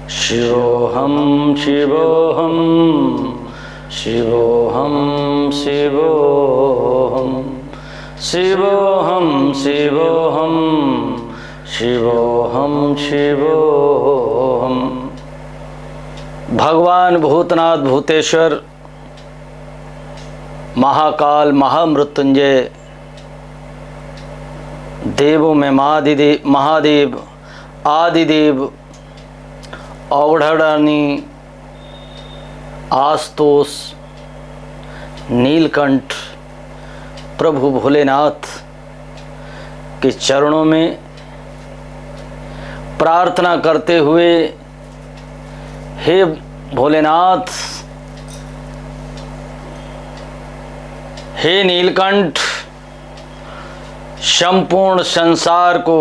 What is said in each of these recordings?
शिवोऽहं शिवोऽहं शिवोऽहं शिवोऽहं शिवोऽहं शिवोऽहं शिवोऽहं शिवोऽहं। भगवान भूतनाथ भूतेश्वर महाकाल महामृत्युंजय देवों में महादेव आदिदेव औढ़ानी आस्तोष नीलकंठ प्रभु भोलेनाथ के चरणों में प्रार्थना करते हुए, हे भोलेनाथ, हे नीलकंठ, संपूर्ण संसार को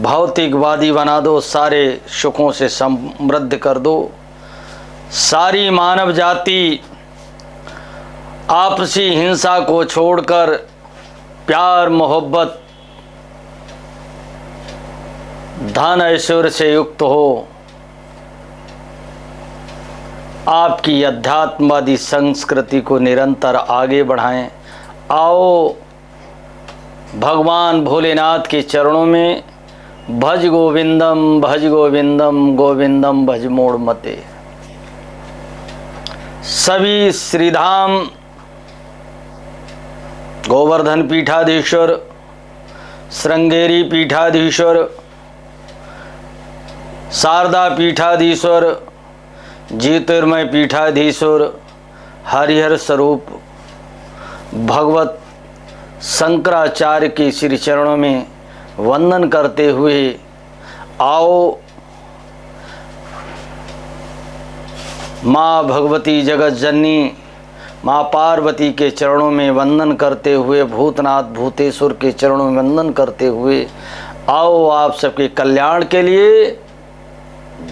भौतिकवादी बना दो, सारे सुखों से समृद्ध कर दो। सारी मानव जाति आपसी हिंसा को छोड़कर प्यार मोहब्बत धन ऐश्वर्य से युक्त हो। आपकी अध्यात्मवादी संस्कृति को निरंतर आगे बढ़ाएं। आओ भगवान भोलेनाथ के चरणों में भज गोविंदम गोविंदम भज मोड़ मते। सभी श्रीधाम गोवर्धन पीठाधीश्वर, श्रृंगेरी पीठाधीश्वर, शारदा पीठाधीश्वर, ज्योतिर्मय पीठाधीश्वर, हरिहर स्वरूप भगवत शंकराचार्य के श्री चरणों में वंदन करते हुए आओ माँ भगवती जगत जननी माँ पार्वती के चरणों में वंदन करते हुए, भूतनाथ भूतेश्वर के चरणों में वंदन करते हुए आओ आप सबके कल्याण के लिए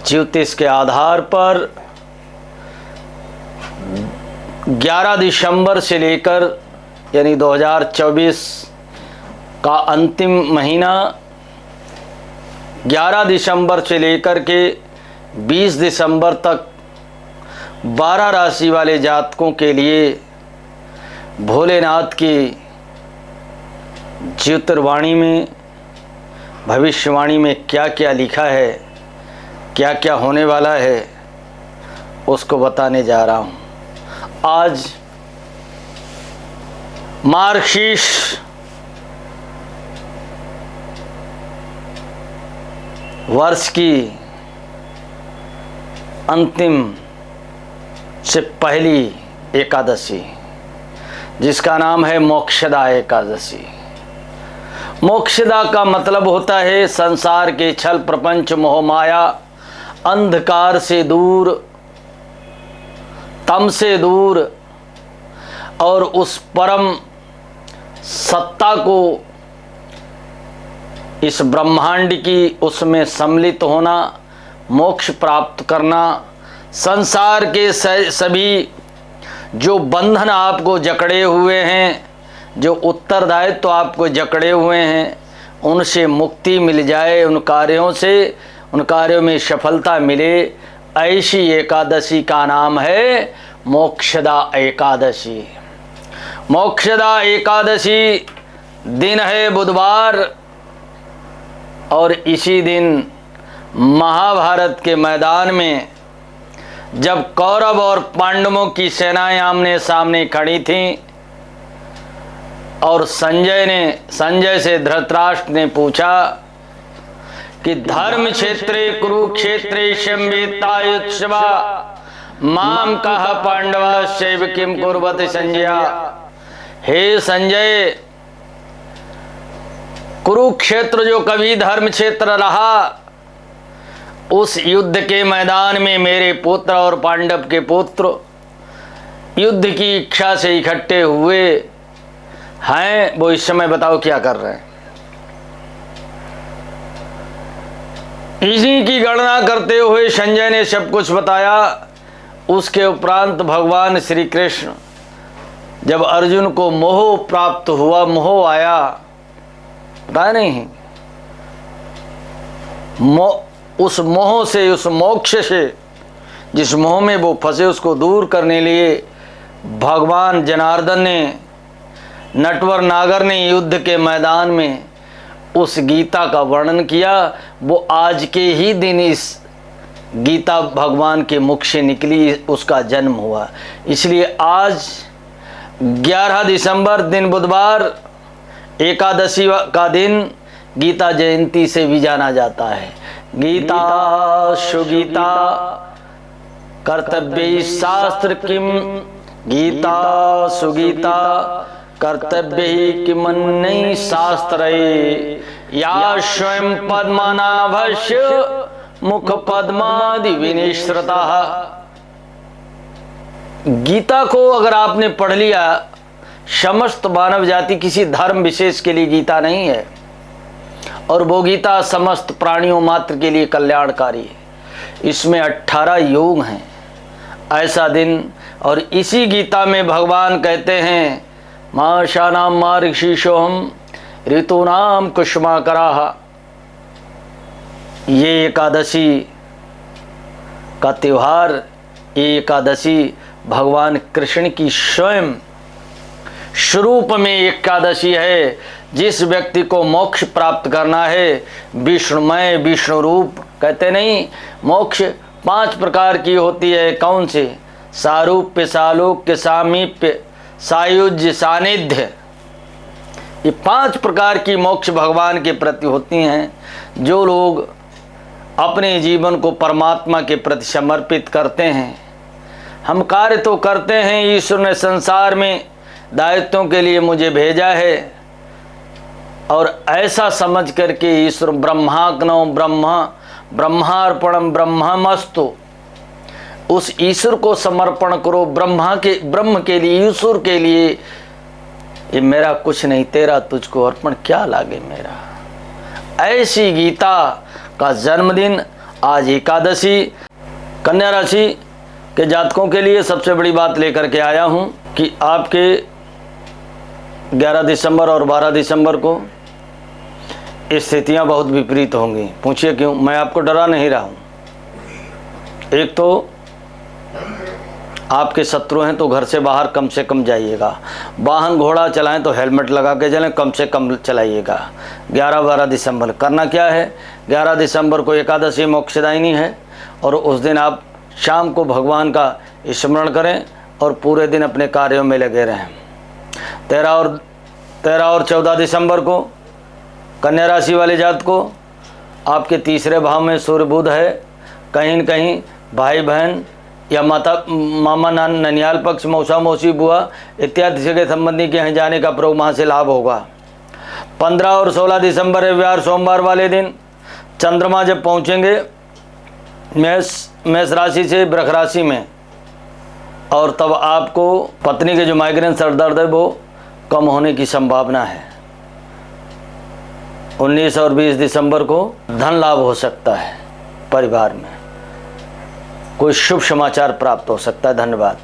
ज्योतिष के आधार पर 11 दिसंबर से लेकर यानी 2024 का अंतिम महीना 11 दिसंबर से लेकर के 20 दिसंबर तक 12 राशि वाले जातकों के लिए भोलेनाथ की ज्योतिर्वाणी में भविष्यवाणी में क्या क्या लिखा है, क्या क्या होने वाला है, उसको बताने जा रहा हूँ। आज मार्गशीर्ष वर्ष की अंतिम से पहली एकादशी, जिसका नाम है मोक्षदा एकादशी। मोक्षदा का मतलब होता है संसार के छल प्रपंच मोह माया अंधकार से दूर, तम से दूर और उस परम सत्ता को, इस ब्रह्मांड की उसमें सम्मिलित होना, मोक्ष प्राप्त करना। संसार के सभी जो बंधन आपको जकड़े हुए हैं, जो उत्तरदायित्व तो आपको जकड़े हुए हैं, उनसे मुक्ति मिल जाए, उन कार्यों से, उन कार्यों में सफलता मिले, ऐसी एकादशी का नाम है मोक्षदा एकादशी। मोक्षदा एकादशी दिन है बुधवार, और इसी दिन महाभारत के मैदान में जब कौरव और पांडवों की सेनाएं आमने सामने खड़ी थीं और संजय से धृतराष्ट्र ने पूछा कि धर्म क्षेत्रे कुरुक्षेत्रे संवेतायुत्सवा माम कहा पांडवा शैव किम कुर्वते संजय। हे संजय, कुरुक्षेत्र जो कभी धर्म क्षेत्र रहा, उस युद्ध के मैदान में मेरे पुत्र और पांडव के पुत्र युद्ध की इच्छा से इकट्ठे हुए हैं, वो इस समय बताओ क्या कर रहे हैं। इसी की गणना करते हुए संजय ने सब कुछ बताया। उसके उपरांत भगवान श्री कृष्ण जब अर्जुन को मोह प्राप्त हुआ, मोह आया, पता नहीं उस मोह से, उस मोक्ष से, जिस मोह में वो फंसे उसको दूर करने लिए भगवान जनार्दन ने, नटवर नागर ने युद्ध के मैदान में उस गीता का वर्णन किया। वो आज के ही दिन इस गीता भगवान के मुख से निकली, उसका जन्म हुआ। इसलिए आज 11 दिसंबर दिन बुधवार एकादशी का दिन गीता जयंती से भी जाना जाता है। गीता सुगीता कर्तव्य शास्त्र किम, गीता सुगीता कर्तव्य ही किमन्यि शास्त्रे, या स्वयं पद्मनाभस्य मुख पद्मादि विनिश्रिता। गीता को अगर आपने पढ़ लिया, समस्त मानव जाति, किसी धर्म विशेष के लिए गीता नहीं है, और वो गीता समस्त प्राणियों मात्र के लिए कल्याणकारी है। इसमें 18 योग हैं। ऐसा दिन, और इसी गीता में भगवान कहते हैं माशानाम मार्गशीर्षोहम ऋतूनाम कुष्माकराः। ये एकादशी का त्यौहार, ये एकादशी भगवान कृष्ण की स्वयं स्वरूप में एकादशी है। जिस व्यक्ति को मोक्ष प्राप्त करना है, विष्णुमय विष्णु रूप कहते नहीं, मोक्ष 5 प्रकार की होती है। कौन से? सारूप्य, सालोक्य, सामीप्य, सायुज्य, सानिध्य। ये 5 प्रकार की मोक्ष भगवान के प्रति होती हैं। जो लोग अपने जीवन को परमात्मा के प्रति समर्पित करते हैं, हम कार्य तो करते हैं, ईश्वर ने संसार में दायित्वों के लिए मुझे भेजा है, और ऐसा समझ करके ईश्वर ब्रह्माग्नौ ब्रह्मार्पणम ब्रह्ममस्तु, उस ईश्वर को समर्पण करो। ब्रह्म के लिए, ईश्वर के लिए। ये मेरा कुछ नहीं, तेरा तुझको अर्पण, क्या लागे मेरा। ऐसी गीता का जन्मदिन आज एकादशी। कन्या राशि के जातकों के लिए सबसे बड़ी बात लेकर के आया हूं कि आपके 11 दिसंबर और 12 दिसंबर को स्थितियां बहुत विपरीत होंगी। पूछिए क्यों? मैं आपको डरा नहीं रहा हूं। एक तो आपके शत्रु हैं तो घर से बाहर कम से कम जाइएगा। वाहन घोड़ा चलाएं तो हेलमेट लगा के चलें, कम से कम चलाइएगा। 11-12 दिसंबर करना क्या है? 11 दिसंबर को एकादशी मोक्षदायिनी है, और उस दिन आप शाम को भगवान का स्मरण करें और पूरे दिन अपने कार्यों में लगे रहें। 13 और 14 दिसंबर को कन्या राशि वाले जात को आपके तीसरे भाव में सूर्य बुध है। कहीं न कहीं भाई बहन या मामा ननियाल पक्ष, मौसा मौसी, बुआ इत्यादि जगह संबंधी के यहाँ जाने का प्रयोग वहाँ से लाभ होगा। 15 और 16 दिसंबर रविवार सोमवार वाले दिन चंद्रमा जब पहुँचेंगे मेष राशि से वृष राशि में, और तब आपको पत्नी के जो माइग्रेन सर दर्द है वो कम होने की संभावना है। 19 और 20 दिसंबर को धन लाभ हो सकता है। परिवार में कोई शुभ समाचार प्राप्त हो सकता है। धन्यवाद।